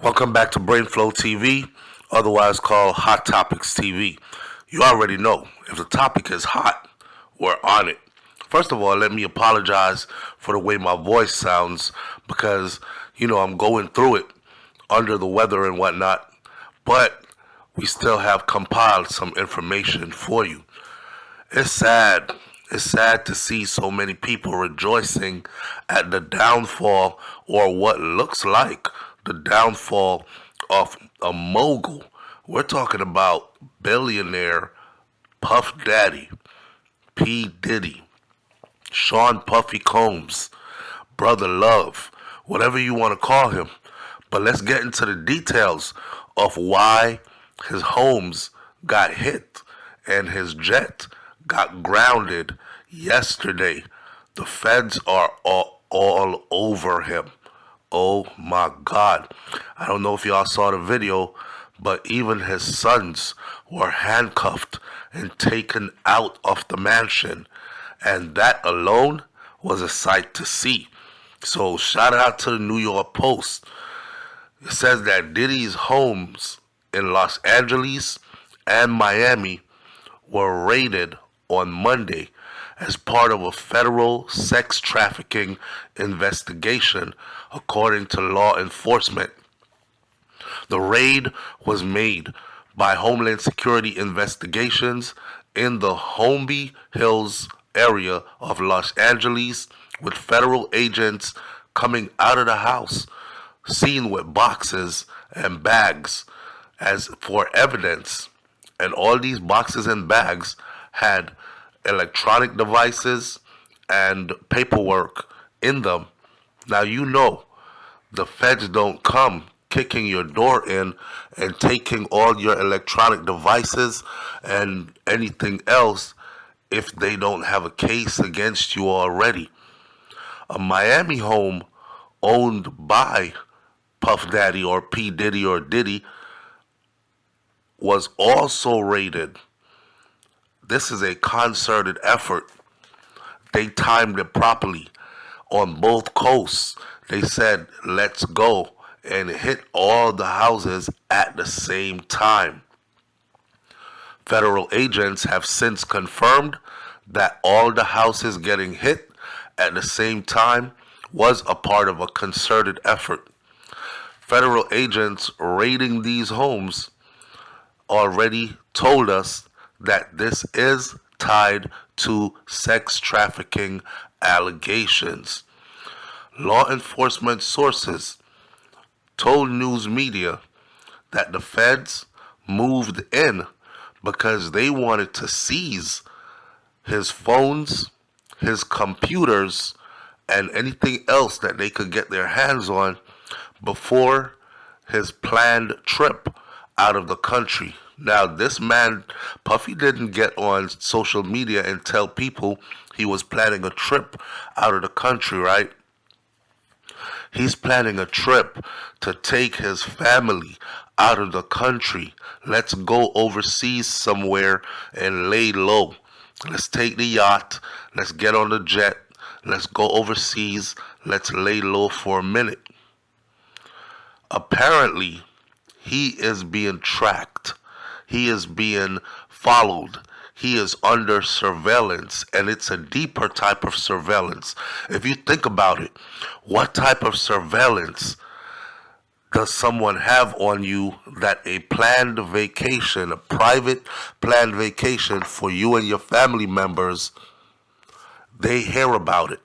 Welcome back to BrainFLoTv, otherwise called hottopixxtv. You already know, if the topic is hot, we're on it. First of all, let me apologize for the way my voice sounds because, I'm going through it under the weather and whatnot, but we still have compiled some information for you. It's sad. It's sad to see so many people rejoicing at the downfall, or what looks like the downfall, of a mogul. We're talking about billionaire Puff Daddy, P Diddy, Sean Puffy Combs, Brother Love, whatever you want to call him. But let's get into the details of why his homes got hit and his jet got grounded yesterday. The feds are all over him. Oh my God. I don't know if y'all saw the video, but even his sons were handcuffed and taken out of the mansion. And that alone was a sight to see. So shout out to the New York Post. It says that Diddy's homes in Los Angeles and Miami were raided on Monday as part of a federal sex trafficking investigation, according to law enforcement. The raid was made by Homeland Security Investigations in the Holmby Hills area of Los Angeles, with federal agents coming out of the house, seen with boxes and bags as for evidence. And all these boxes and bags had electronic devices and paperwork in them. Now the feds don't come kicking your door in and taking all your electronic devices and anything else if they don't have a case against you already. A Miami home owned by Puff Daddy or P Diddy or Diddy was also raided. This is a concerted effort. They timed it properly on both coasts. They said, let's go, and hit all the houses at the same time. Federal agents have since confirmed that all the houses getting hit at the same time was a part of a concerted effort. Federal agents raiding these homes already told us that this is tied to sex trafficking allegations. Law enforcement sources told news media that the feds moved in because they wanted to seize his phones, his computers, and anything else that they could get their hands on before his planned trip out of the country. Now, this man, Puffy, didn't get on social media and tell people he was planning a trip out of the country, right? He's planning a trip to take his family out of the country. Let's go overseas somewhere and lay low. Let's take the yacht. Let's get on the jet. Let's go overseas. Let's lay low for a minute. Apparently, he is being tracked. He is being followed. He is under surveillance, and it's a deeper type of surveillance. If you think about it, what type of surveillance does someone have on you that a planned vacation, a private planned vacation for you and your family members, they hear about it?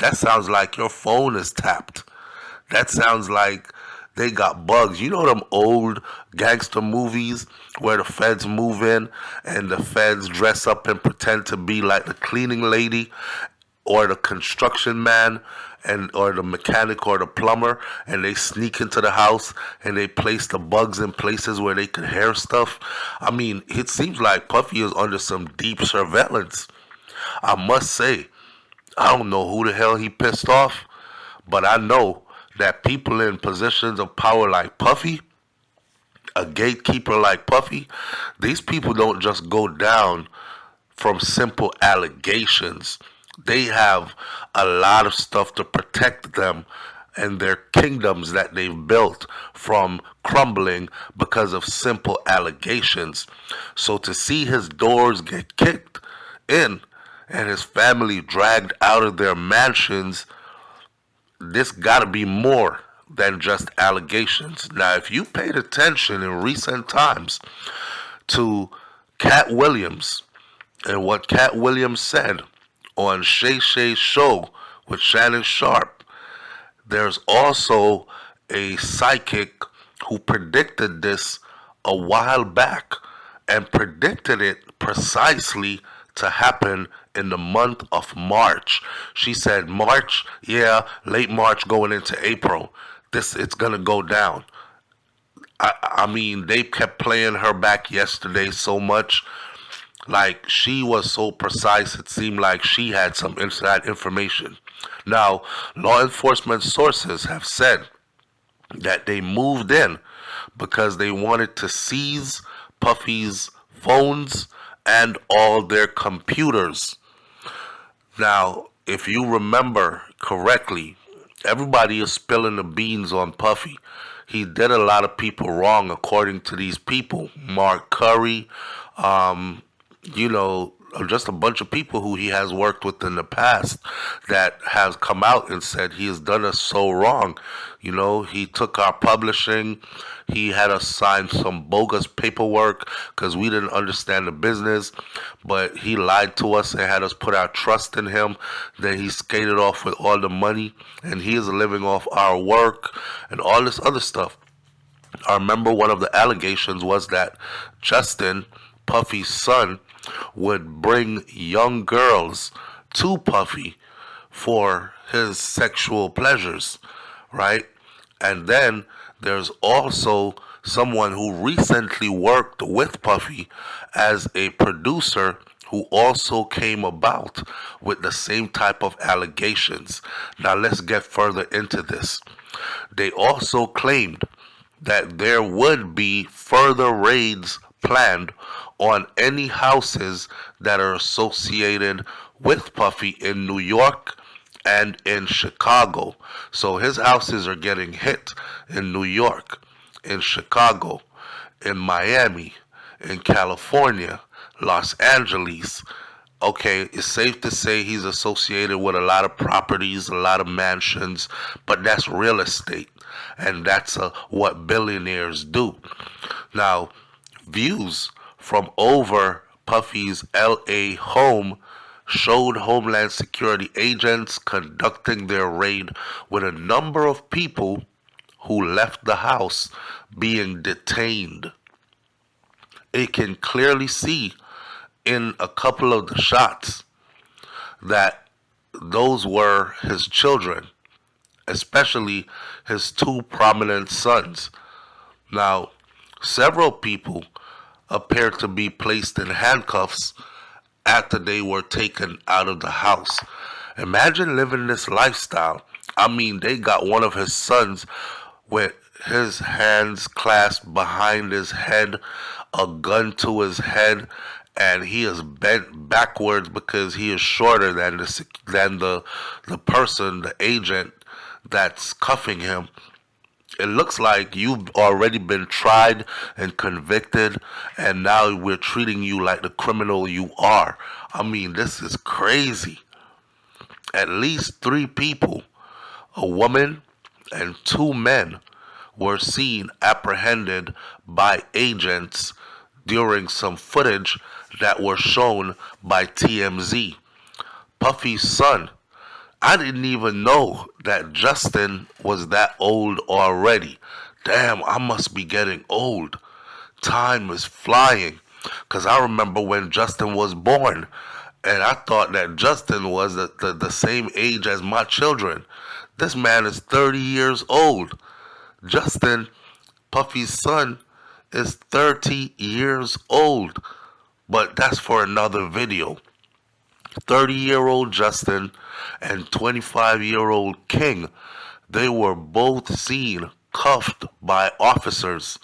That sounds like your phone is tapped. That sounds like they got bugs. You know them old gangster movies where the feds move in and the feds dress up and pretend to be like the cleaning lady or the construction man or the mechanic or the plumber, and they sneak into the house and they place the bugs in places where they can hear stuff. I mean, it seems like Puffy is under some deep surveillance. I must say, I don't know who the hell he pissed off, but I know that people in positions of power like Puffy, a gatekeeper like Puffy, these people don't just go down from simple allegations. They have a lot of stuff to protect them and their kingdoms that they've built from crumbling because of simple allegations. So to see his doors get kicked in and his family dragged out of their mansions, this gotta be more than just allegations. Now, if you paid attention in recent times to Cat Williams and what Cat Williams said on Shay Shay's show with Shannon Sharp, there's also a psychic who predicted this a while back and predicted it precisely to happen in the month of March. She said March, yeah, late March going into April. It's gonna go down. I mean, they kept playing her back yesterday so much. Like, she was so precise, it seemed like she had some inside information. Now, law enforcement sources have said that they moved in because they wanted to seize Puffy's phones and all their computers. Now, if you remember correctly, everybody is spilling the beans on Puffy. He did a lot of people wrong, according to these people. Mark Curry, um, just a bunch of people who he has worked with in the past that has come out and said he has done us so wrong. He took our publishing. He had us sign some bogus paperwork because we didn't understand the business, but he lied to us and had us put our trust in him. Then he skated off with all the money, and he is living off our work and all this other stuff. I remember one of the allegations was that Justin, Puffy's son, would bring young girls to Puffy for his sexual pleasures, right? And then there's also someone who recently worked with Puffy as a producer who also came about with the same type of allegations. Now let's get further into this. They also claimed that there would be further raids planned on any houses that are associated with Puffy in New York and in Chicago. So his houses are getting hit in New York, in Chicago, in Miami, in California, Los Angeles. Okay, it's safe to say he's associated with a lot of properties, a lot of mansions, but that's real estate, and that's what billionaires do. Now, views from over Puffy's LA home showed Homeland Security agents conducting their raid with a number of people who left the house being detained. It can clearly see in a couple of the shots that those were his children, especially his two prominent sons. Now, several people appeared to be placed in handcuffs after they were taken out of the house. Imagine living this lifestyle. I mean, they got one of his sons with his hands clasped behind his head, a gun to his head, and he is bent backwards because he is shorter than the person, the agent that's cuffing him. It looks like you've already been tried and convicted, and now we're treating you like the criminal you are. I mean, this is crazy. At least 3 people, a woman and 2 men, were seen apprehended by agents during some footage that were shown by TMZ. Puffy's son, I didn't even know that Justin was that old already. Damn, I must be getting old. Time is flying. Because I remember when Justin was born, and I thought that Justin was the same age as my children. This man is 30 years old. Justin, Puffy's son, is 30 years old. But that's for another video. 30-year-old Justin and 25-year-old King, they were both seen cuffed by officers.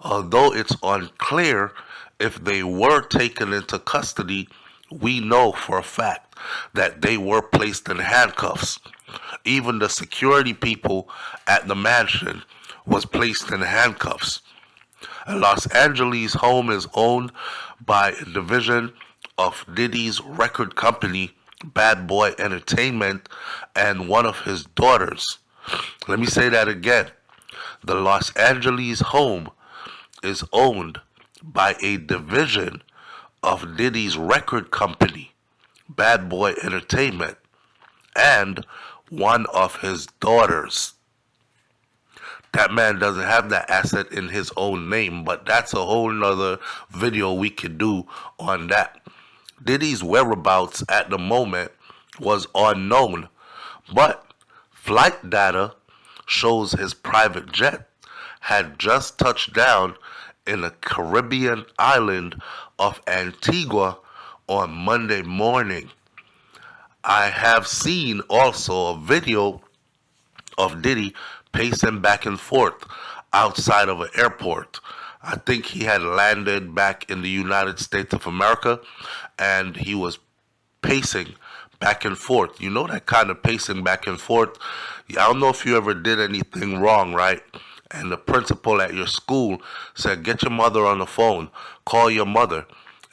Although it's unclear if they were taken into custody, we know for a fact that they were placed in handcuffs. Even the security people at the mansion was placed in handcuffs. A Los Angeles home is owned by a division of Diddy's record company, Bad Boy Entertainment, and one of his daughters. Let me say that again. The Los Angeles home is owned by a division of Diddy's record company, Bad Boy Entertainment, and one of his daughters. That man doesn't have that asset in his own name, but that's a whole nother video we could do on that. Diddy's whereabouts at the moment was unknown, but flight data shows his private jet had just touched down in the Caribbean island of Antigua on Monday morning. I have seen also a video of Diddy pacing back and forth outside of an airport. I think he had landed back in the United States of America and he was pacing back and forth. You know that kind of pacing back and forth? I don't know if you ever did anything wrong, right? And the principal at your school said, get your mother on the phone, call your mother.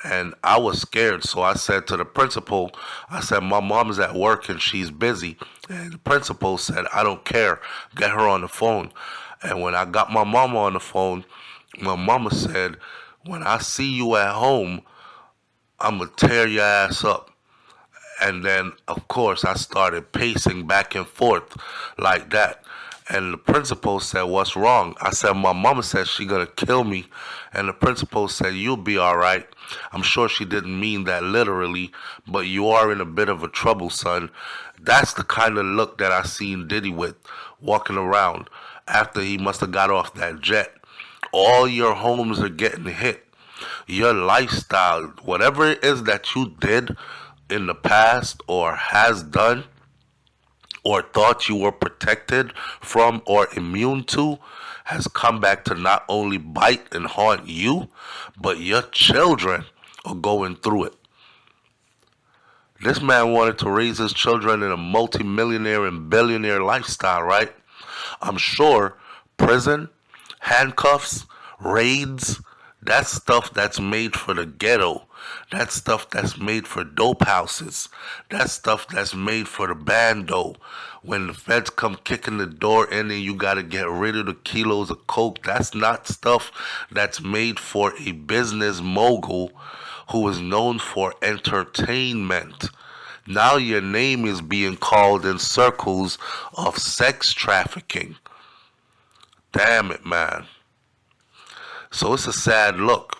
And I was scared, so I said to the principal, I said, my mom's at work and she's busy. And the principal said, I don't care, get her on the phone. And when I got my mama on the phone, my mama said, when I see you at home, I'm going to tear your ass up. And then, of course, I started pacing back and forth like that. And the principal said, what's wrong? I said, my mama said she gonna kill me. And the principal said, you'll be all right. I'm sure she didn't mean that literally, but you are in a bit of a trouble, son. That's the kind of look that I seen Diddy with, walking around after he must have got off that jet. All your homes are getting hit. Your lifestyle, whatever it is that you did in the past or has done, or thought you were protected from or immune to, has come back to not only bite and haunt you, but your children are going through it. This man wanted to raise his children in a multi-millionaire and billionaire lifestyle, right? I'm sure prison, handcuffs, raids, that's stuff that's made for the ghetto. That's stuff that's made for dope houses. That's stuff that's made for the bando. When the feds come kicking the door in and you gotta get rid of the kilos of coke, that's not stuff that's made for a business mogul who is known for entertainment. Now your name is being called in circles of sex trafficking. Damn it, man. So it's a sad look.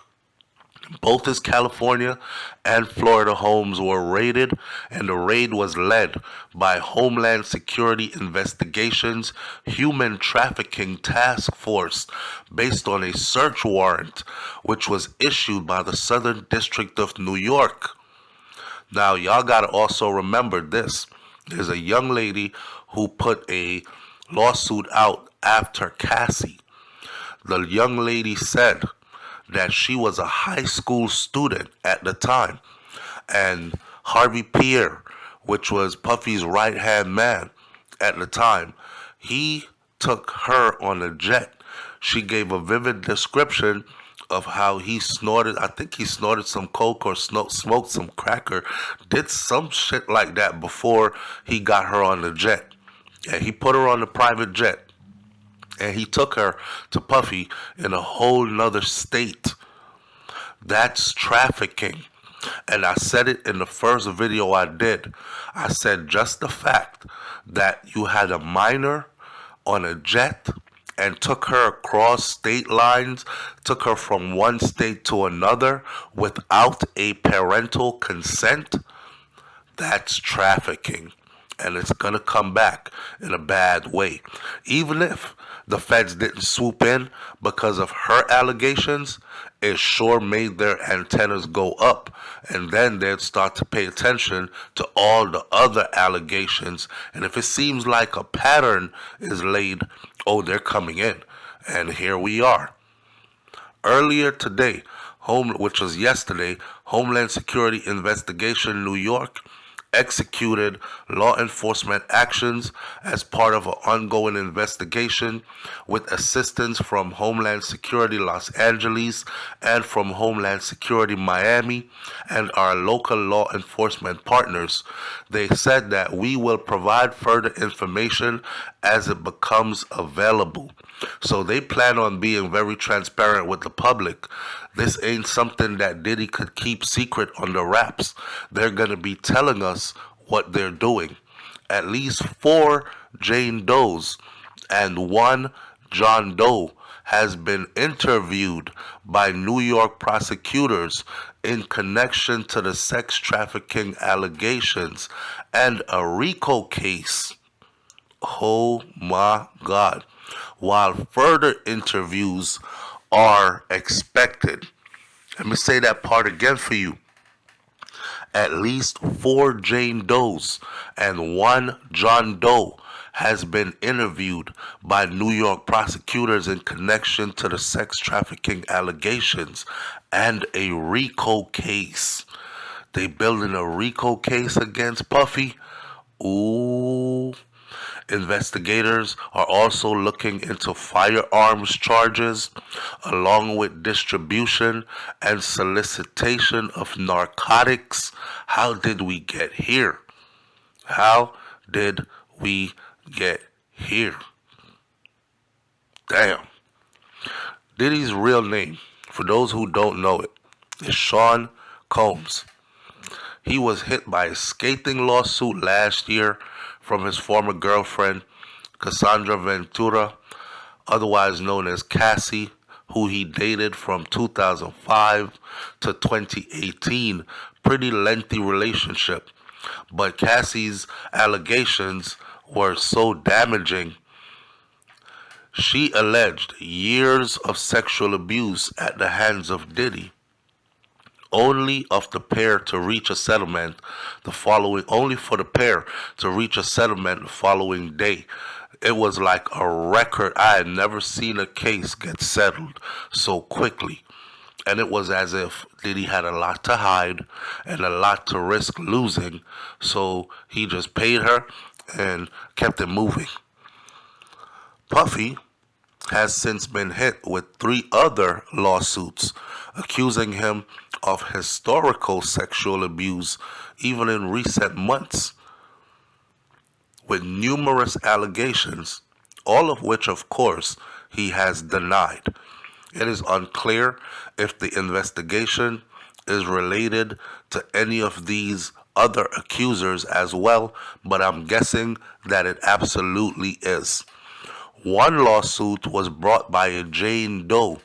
Both his California and Florida homes were raided, and the raid was led by Homeland Security Investigations Human Trafficking Task Force based on a search warrant which was issued by the Southern District of New York. Now, y'all gotta also remember this. There's a young lady who put a lawsuit out after Cassie. The young lady said that she was a high school student at the time, and Harvey Pierre, which was Puffy's right-hand man at the time, he took her on a jet. She gave a vivid description of how he snorted, I think he snorted some coke or smoked some cracker, did some shit like that before he got her on the jet. And he put her on the private jet. And he took her to Puffy in a whole nother state. That's trafficking. And I said it in the first video I did. I said just the fact that you had a minor on a jet and took her across state lines, took her from one state to another without a parental consent, that's trafficking. And it's going to come back in a bad way. Even if the feds didn't swoop in because of her allegations, it sure made their antennas go up. And then they'd start to pay attention to all the other allegations. And if it seems like a pattern is laid, oh, they're coming in. And here we are. Earlier today, which was yesterday, Homeland Security Investigation New York executed law enforcement actions as part of an ongoing investigation with assistance from Homeland Security Los Angeles and from Homeland Security Miami and our local law enforcement partners. They said that we will provide further information as it becomes available. So they plan on being very transparent with the public. This ain't something that Diddy could keep secret under wraps. They're going to be telling us what they're doing. At least 4 Jane Does and 1 John Doe has been interviewed by New York prosecutors in connection to the sex trafficking allegations and a RICO case. Oh my God. While further interviews are expected. Let me say that part again for you. At least 4 Jane Does and 1 John Doe has been interviewed by New York prosecutors in connection to the sex trafficking allegations and a RICO case. They building a RICO case against Puffy. Ooh. Investigators are also looking into firearms charges, along with distribution and solicitation of narcotics. How did we get here? How did we get here? Damn. Diddy's real name, for those who don't know it, is Sean Combs. He was hit by a scathing lawsuit last year from his former girlfriend, Cassandra Ventura, otherwise known as Cassie, who he dated from 2005 to 2018. Pretty lengthy relationship. But Cassie's allegations were so damaging. She alleged years of sexual abuse at the hands of Diddy, only of the pair to reach a settlement only for the pair to reach a settlement the following day. It was like a record. I had never seen a case get settled so quickly. And it was as if Diddy had a lot to hide and a lot to risk losing, so he just paid her and kept it moving. Puffy has since been hit with 3 other lawsuits accusing him of historical sexual abuse even in recent months, with numerous allegations, all of which, of course, he has denied. It is unclear if the investigation is related to any of these other accusers as well, but I'm guessing that it absolutely is. One lawsuit was brought by a Jane Doe.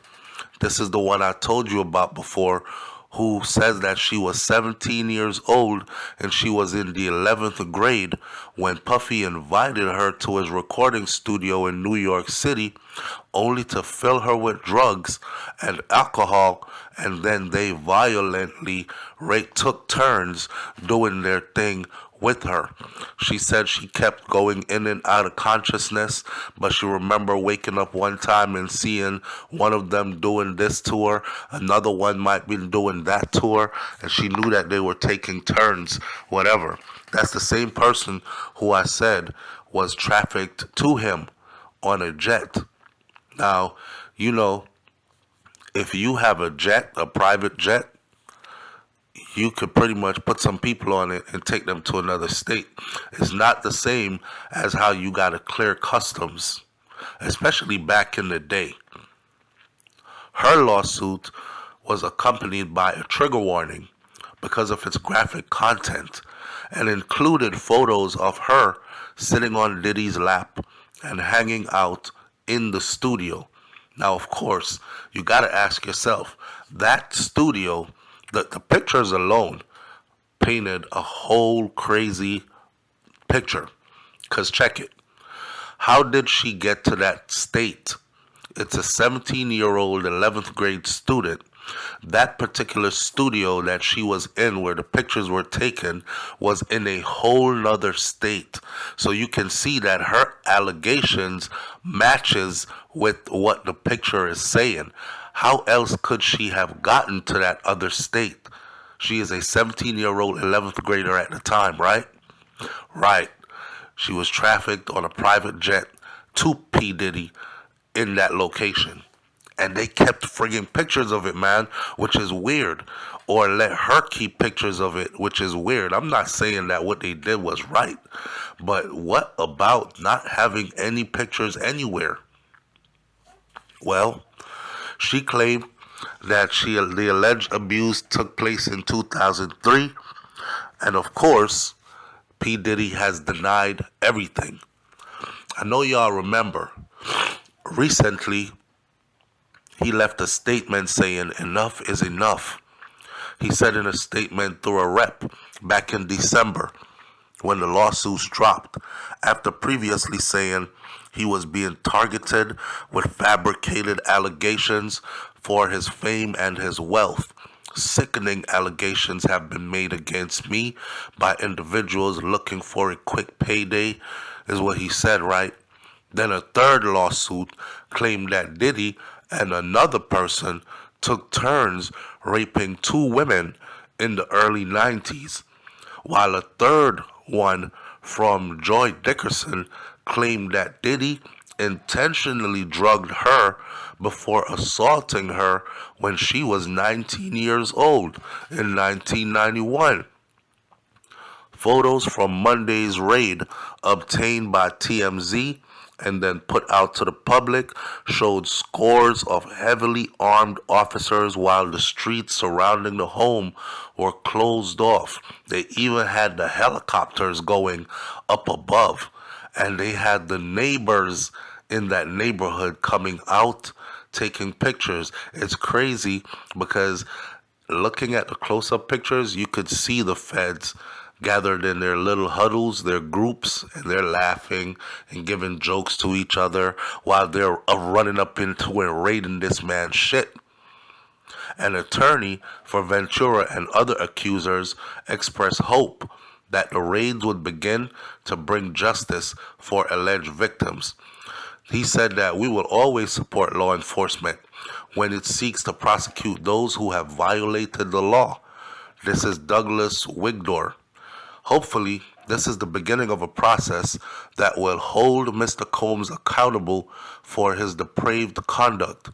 This is the one I told you about before, who says that she was 17 years old and she was in the 11th grade when Puffy invited her to his recording studio in New York City, only to fill her with drugs and alcohol, and then they violently took turns doing their thing with her. She said she kept going in and out of consciousness, but she remember waking up one time and seeing one of them doing this to her, another one might be doing that to her, and she knew that they were taking turns, whatever. That's the same person who I said was trafficked to him on a jet. Now, you know, if you have a jet, a private jet, you could pretty much put some people on it and take them to another state. It's not the same as how you got to clear customs, especially back in the day. Her lawsuit was accompanied by a trigger warning because of its graphic content and included photos of her sitting on Diddy's lap and hanging out in the studio. Now, of course, you got to ask yourself, that studio, the pictures alone painted a whole crazy picture. Because check it. How did she get to that state? It's a 17-year-old 11th grade student. That particular studio that she was in where the pictures were taken was in a whole nother state. So you can see that her allegations matches with what the picture is saying. How else could she have gotten to that other state? She is a 17-year-old 11th grader at the time, right? Right. She was trafficked on a private jet to P Diddy in that location. And they kept friggin' pictures of it, man, which is weird. Or let her keep pictures of it, which is weird. I'm not saying that what they did was right. But what about not having any pictures anywhere? Well, she claimed that the alleged abuse took place in 2003. And of course, P. Diddy has denied everything. I know y'all remember, recently he left a statement saying enough is enough. He said in a statement through a rep back in December when the lawsuits dropped, after previously saying he was being targeted with fabricated allegations for his fame and his wealth. Sickening allegations have been made against me by individuals looking for a quick payday, is what he said, right? Then a third lawsuit claimed that Diddy and another person took turns raping two women in the early 90s, while a third one from Joy Dickerson claimed that Diddy intentionally drugged her before assaulting her when she was 19 years old in 1991. Photos from Monday's raid obtained by TMZ and then put out to the public showed scores of heavily armed officers while the streets surrounding the home were closed off. They even had the helicopters going up above, and they had the neighbors in that neighborhood coming out taking pictures. It's crazy because looking at the close-up pictures, you could see the feds gathered in their little huddles, their groups, and they're laughing and giving jokes to each other while they're running up into and raiding this man's shit. An attorney for Ventura and other accusers expressed hope that the raids would begin to bring justice for alleged victims. He said that we will always support law enforcement when it seeks to prosecute those who have violated the law. This is Douglas Wigdor. Hopefully, this is the beginning of a process that will hold Mr. Combs accountable for his depraved conduct.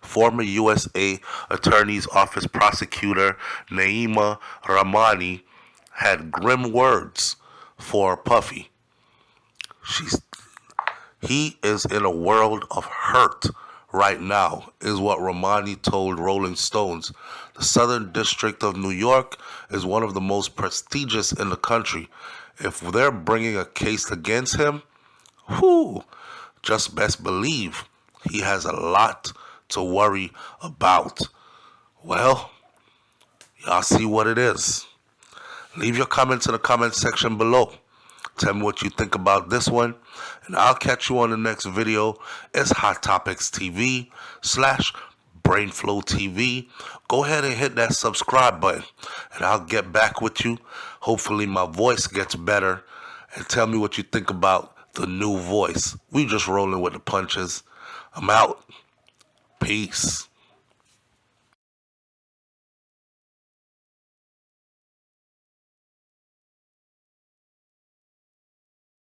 Former USA Attorney's Office prosecutor Naima Ramani had grim words for Puffy. He is in a world of hurt right now, is what Ramani told Rolling Stones. The Southern District of New York is one of the most prestigious in the country. If they're bringing a case against him, just best believe he has a lot to worry about. Well, y'all see what it is. Leave your comments in the comment section below. Tell me what you think about this one, and I'll catch you on the next video. It's hottopixxtv/BrainFLoTv. Go ahead and hit that subscribe button, and I'll get back with you. Hopefully my voice gets better, and tell me what you think about the new voice. We just rolling with the punches. I'm out. Peace.